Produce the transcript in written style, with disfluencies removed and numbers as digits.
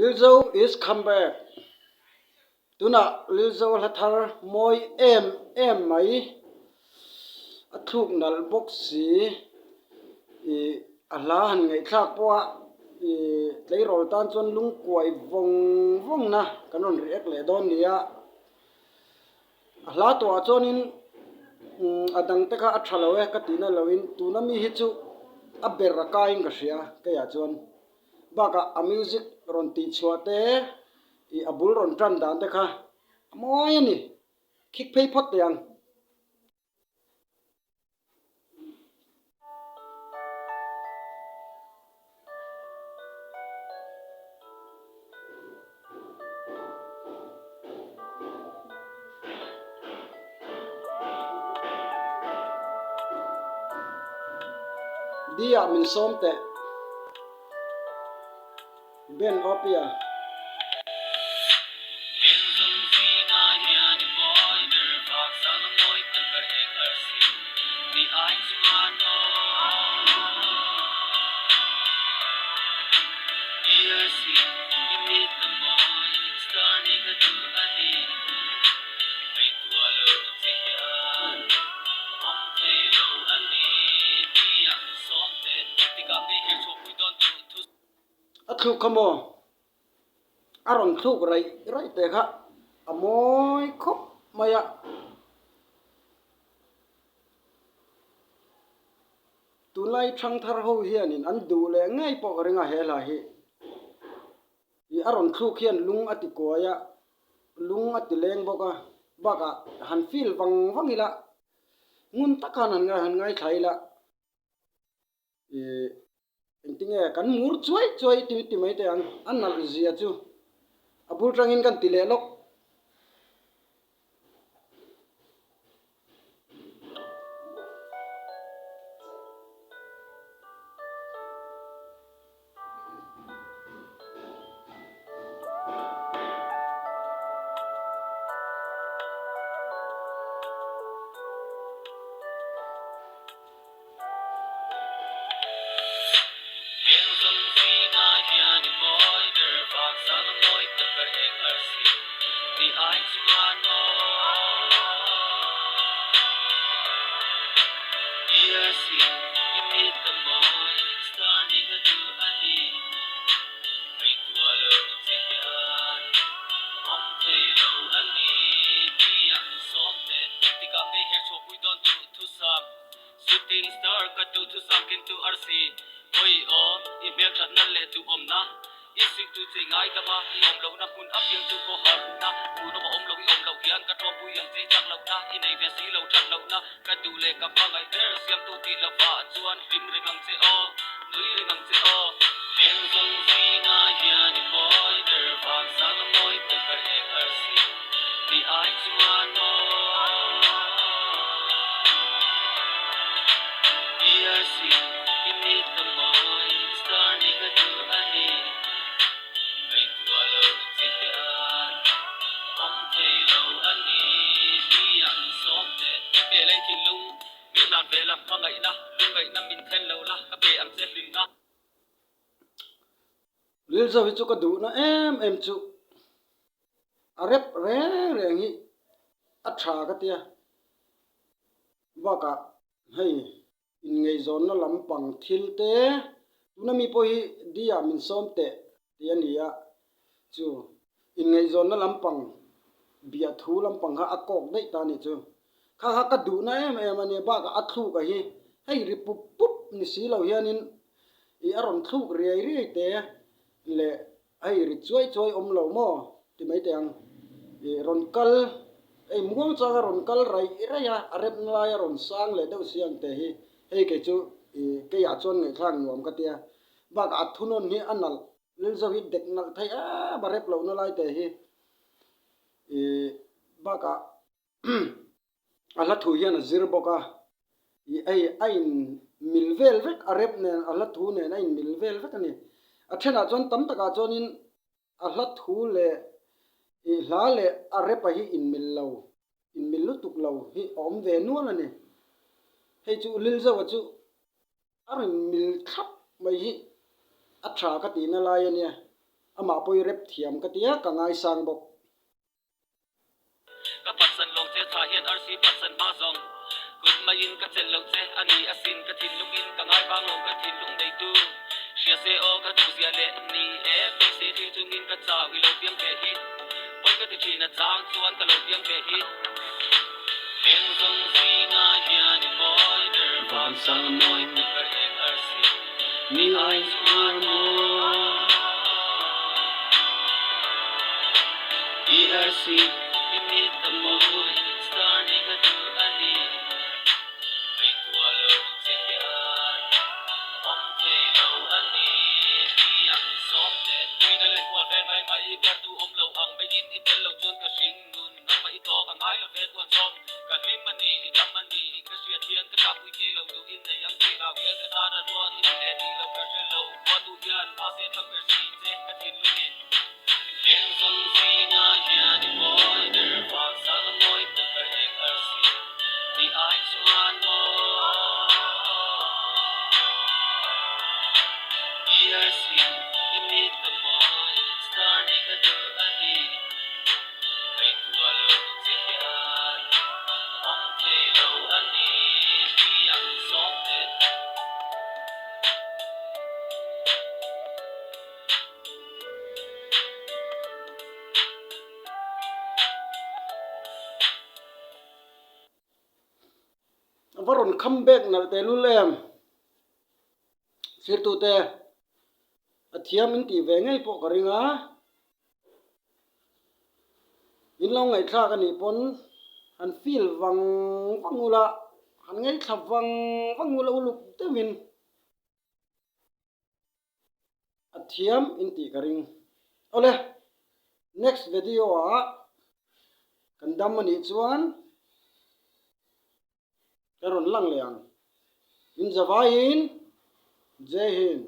LILZO is come back. Tuna LILZO lathar moi em mai athuk nal boxi ala han ngai thak poa tlei rol tan chon lung kuai vong na kanon riek le don nia ala to chonin adang te kha athalowe ka tina loin tuna mi hi chu a ber ka in ka sia ka ya chon baka a music ron ti chuate abul ron tran dan te kha moi ani khik phei phot yang dia min som te ben opia thu kamo aron thu rai te kha amoi khop maya tulai thang thar ho hianin an du le ngai po ringa hela hi aron thu khian lung ati koya lung ati leng boka baka han feel wangila ngun takhanan han ngai thaila intinge kan mur chuai ti mai te an nal zia chu abul tangin kan tile lok LILZO hi chu ka du na em chu arep re hi a tha ka tia baka hei in ngei zon na lampang thil te tuna mi po hi dia min som te tiania chu in ngei zon na lampang bia thu lampang ha akok dei ta ni chu kha ka du na em ani baka athu ka hi hei ri pup ni si lo hianin aron thu ri te le ai ri chuai om lo mo ti mai te ang ron kal muang cha ron kal rai ya arep na ya ron sang le deu siang te hi hei ke chu ke ya chon ngai thlang nuam ka tia ba ka thunon hi anal LILZO hi dek na thai a barep lo na lai te hi ba ka ala thu hian zir boka ai milvel vek arep ne ala thu ne na in milvel vek ani athena chon tam taka chonin ala thu le hla le arepa hi in millo tuk lo hi om ve nual ani hei chu LILZO chu arin mil khap mai hi a tha ka ti na lai ania ama poi rep thiam ka tia ka ngai sang bok ka patsan long che tha hian rc patsan ma zong kun ma in ka chel lo che ani asin ka thin lung in ka ngai bang long ka thin lung dei tu sia se o ka tu sia le ni e p c thi chung in ka cha wi lo piang pe hi oi ka ti thi na chang chuan ka lo piang pe hi len zong si na hian moi der van sang moi te ka rc ni ai chuan mo ERC init the moy starting a do ani wait to alone take it on play low ani thiam som te we the let what ven mai ka tu lo ang mai in itel lo chon ka sing nun na mai to ka ngai lo ven tuan som ka lim ani jam ani ka sia thian ka ta pui ke lo du in the yang ke la we ka ta na do ni le ni lo ka se lo wa tu yan pa se ta ka si te ka tin lu ni len zong si na hian moi der van sang moi te ka rc ni ai chuan mo ERC init the moi starting a do ani wait to alone take it on play low ani thiam som te varon comeback nal te lulem sir tu te thiam in ti ve ngai po ka ringa in lo ngai thla ka ni pon han feel wangula han ngai thla wangula uluk te min thiam in ti ka ring ole next video a kan dam ani chuan karon lang leang in jawai in jai hind